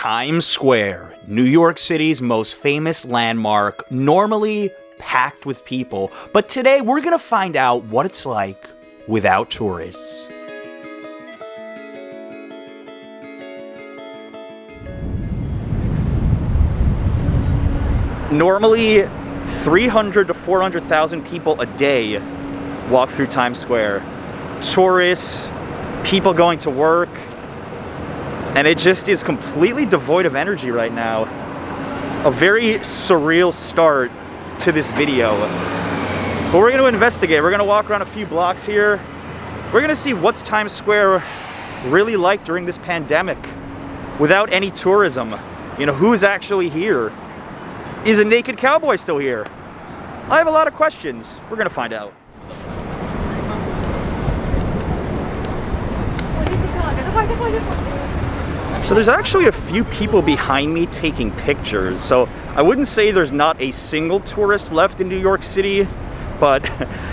Times Square, New York City's most famous landmark, normally packed with people, but today we're gonna find out what it's like without tourists. Normally, 300 to 400,000 people a day walk through Times Square. Tourists, people going to work, and it just is completely devoid of energy right now. A very surreal start to this video. But we're going to investigate. We're going to walk around a few blocks here. We're going to see what's Times Square really like during this pandemic without any tourism. You know, who's actually here? Is a Naked Cowboy still here? I have a lot of questions. We're going to find out. So there's actually a few people behind me taking pictures. So I wouldn't say there's not a single tourist left in New York City, but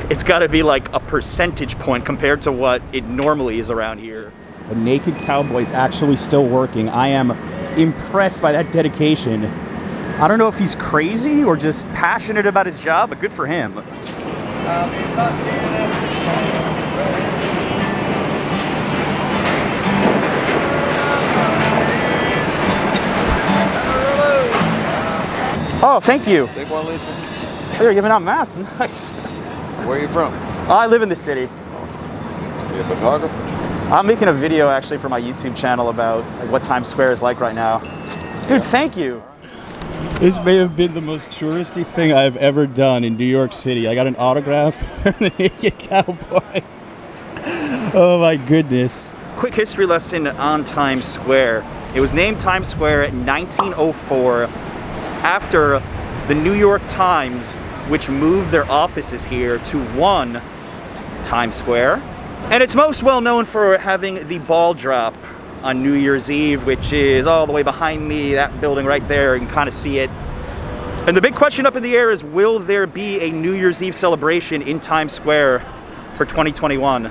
it's got to be like a percentage point compared to what it normally is around here. The Naked Cowboy's actually still working. I am impressed by that dedication. I don't know if he's crazy or just passionate about his job, but good for him. Oh, thank you. Take one, Lisa. They're giving out masks. Nice. Where are you from? I live in the city. You a photographer? I'm making a video actually for my YouTube channel about what Times Square is like right now. Dude, thank you. This may have been the most touristy thing I've ever done in New York City. I got an autograph from the Naked Cowboy. Oh my goodness. Quick history lesson on Times Square. It was named Times Square in 1904 after the New York Times, which moved their offices here to one Times Square. And it's most well known for having the ball drop on New Year's Eve, which is all the way behind me, that building right there. You can kind of see it. And the big question up in the air is, will there be a New Year's Eve celebration in Times Square for 2021?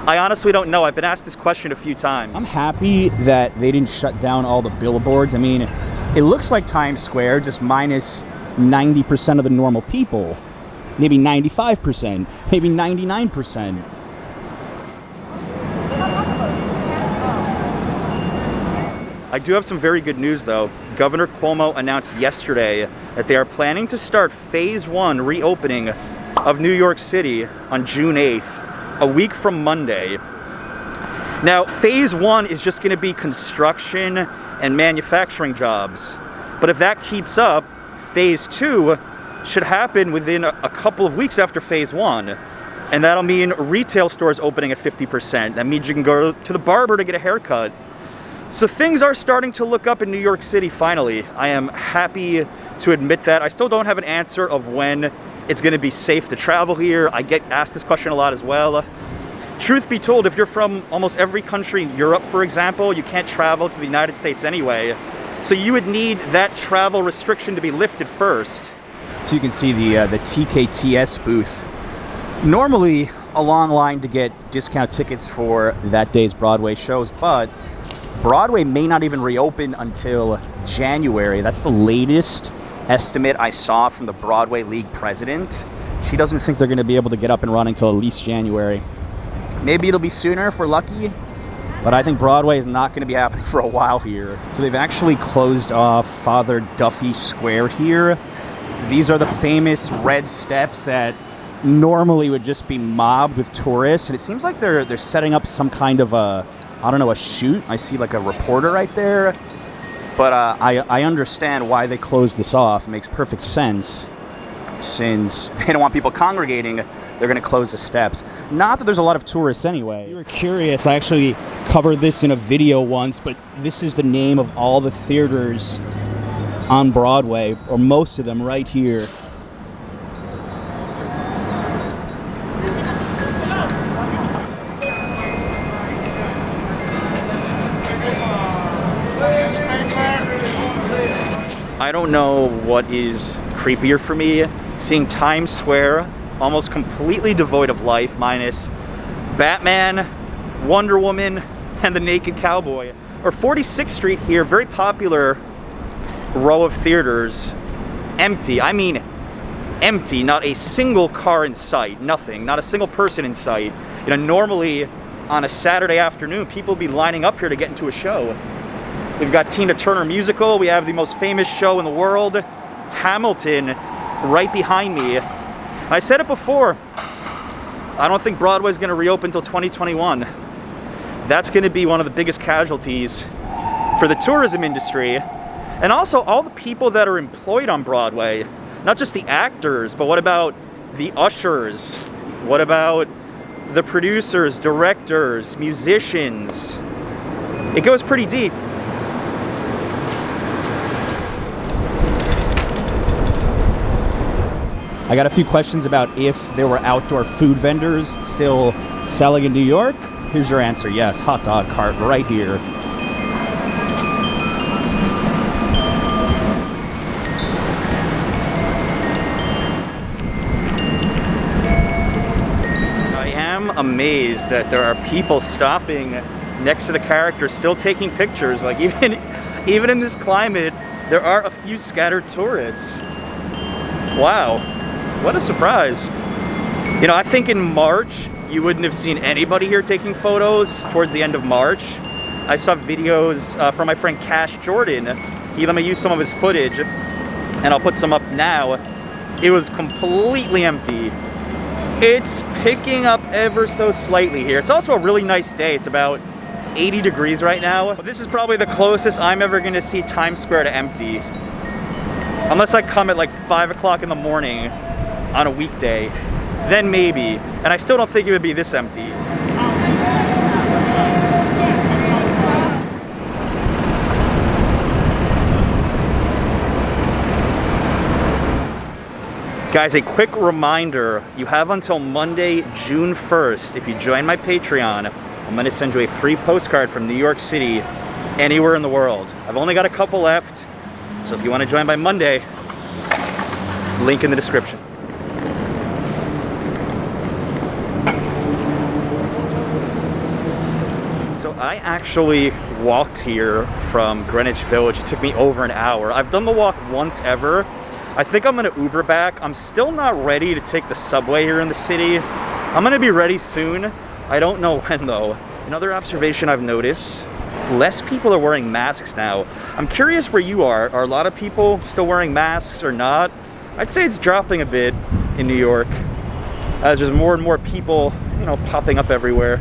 I honestly don't know. I've been asked this question a few times. I'm happy that they didn't shut down all the billboards. I mean, it looks like Times Square, just minus 90% of the normal people. Maybe 95%, maybe 99%. I do have some very good news though. Governor Cuomo announced yesterday that they are planning to start phase 1 reopening of New York City on June 8th, a week from Monday. Now, phase 1 is just gonna be construction and manufacturing jobs. But if that keeps up, phase 2 should happen within a couple of weeks after phase 1. And that'll mean retail stores opening at 50%. That means you can go to the barber to get a haircut. So things are starting to look up in New York City finally. I am happy to admit that. I still don't have an answer of when it's gonna be safe to travel here. I get asked this question a lot as well. Truth be told, if you're from almost every country in Europe, for example, you can't travel to the United States anyway. So you would need that travel restriction to be lifted first. So you can see the TKTS booth. Normally a long line to get discount tickets for that day's Broadway shows, but Broadway may not even reopen until January. That's the latest estimate I saw from the Broadway League president. She doesn't think they're going to be able to get up and running until at least January. Maybe it'll be sooner if we're lucky, but I think Broadway is not going to be happening for a while here. So they've actually closed off Father Duffy Square here. These are the famous red steps that normally would just be mobbed with tourists, and it seems like they're setting up some kind of a, I don't know, a shoot. I see like a reporter right there. But I understand why they closed this off. It makes perfect sense. Since they don't want people congregating, they're going to close the steps. Not that there's a lot of tourists anyway. If you were curious, I actually covered this in a video once, but this is the name of all the theaters on Broadway, or most of them right here. I don't know what is creepier for me, seeing Times Square almost completely devoid of life, minus Batman, Wonder Woman, and the Naked Cowboy, or 46th Street here, very popular row of theaters, empty. I mean empty, not a single car in sight, nothing, not a single person in sight. You know, normally on a Saturday afternoon, people would be lining up here to get into a show. We've got Tina Turner musical, we have the most famous show in the world, Hamilton, right behind me. I said it before, I don't think Broadway's gonna reopen until 2021. That's gonna be one of the biggest casualties for the tourism industry. And also all the people that are employed on Broadway, not just the actors, but what about the ushers? What about the producers, directors, musicians? It goes pretty deep. I got a few questions about if there were outdoor food vendors still selling in New York. Here's your answer. Yes, hot dog cart right here. I am amazed that there are people stopping next to the characters, still taking pictures. Like even in this climate, there are a few scattered tourists. Wow. What a surprise. You know, I think in March, you wouldn't have seen anybody here taking photos towards the end of March. I saw videos from my friend Cash Jordan. He let me use some of his footage, and I'll put some up now. It was completely empty. It's picking up ever so slightly here. It's also a really nice day. It's about 80 degrees right now. But this is probably the closest I'm ever gonna see Times Square to empty. Unless I come at like 5 o'clock in the morning on a weekday, then maybe. And I still don't think it would be this empty. Guys, a quick reminder, you have until Monday, June 1st. If you join my Patreon, I'm gonna send you a free postcard from New York City, anywhere in the world. I've only got a couple left, so if you wanna join by Monday, link in the description. So I actually walked here from Greenwich Village. It took me over an hour. I've done the walk once ever. I think I'm gonna Uber back. I'm still not ready to take the subway here in the city. I'm gonna be ready soon. I don't know when though. Another observation I've noticed, less people are wearing masks now. I'm curious where you are. Are a lot of people still wearing masks or not? I'd say it's dropping a bit in New York as there's more and more people, you know, popping up everywhere.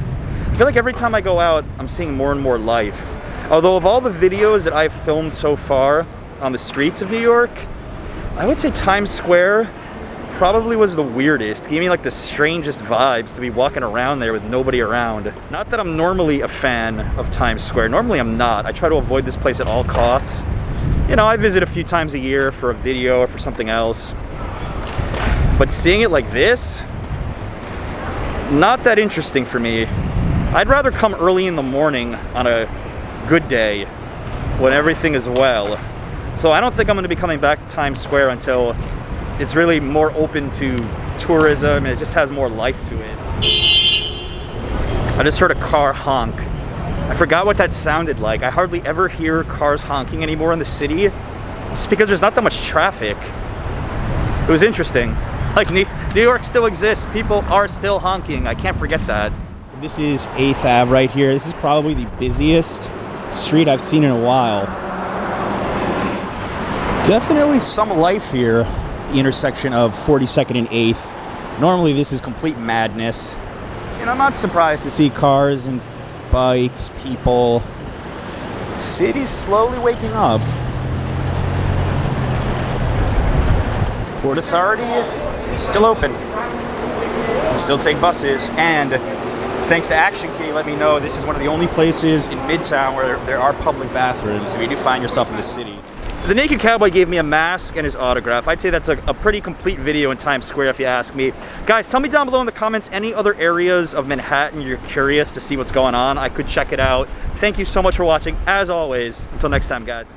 I feel like every time I go out, I'm seeing more and more life. Although of all the videos that I've filmed so far on the streets of New York, I would say Times Square probably was the weirdest. It gave me like the strangest vibes to be walking around there with nobody around. Not that I'm normally a fan of Times Square. Normally I'm not. I try to avoid this place at all costs. You know, I visit a few times a year for a video or for something else. But seeing it like this, not that interesting for me. I'd rather come early in the morning on a good day when everything is well. So I don't think I'm gonna be coming back to Times Square until it's really more open to tourism and it just has more life to it. I just heard a car honk. I forgot what that sounded like. I hardly ever hear cars honking anymore in the city just because there's not that much traffic. It was interesting. Like New York still exists. People are still honking. I can't forget that. So this is 8th Ave right here. This is probably the busiest street I've seen in a while. Definitely some life here at the intersection of 42nd and 8th. Normally this is complete madness. And I'm not surprised to see cars and bikes, people. City's slowly waking up. Port Authority, still open. Can still take buses, and thanks to Action Key, let me know this is one of the only places in Midtown where there are public bathrooms if you do find yourself in the city. The Naked Cowboy gave me a mask and his autograph. I'd say that's a pretty complete video in Times Square if you ask me. Guys, tell me down below in the comments any other areas of Manhattan you're curious to see what's going on. I could check it out. Thank you so much for watching. As always, until next time, guys.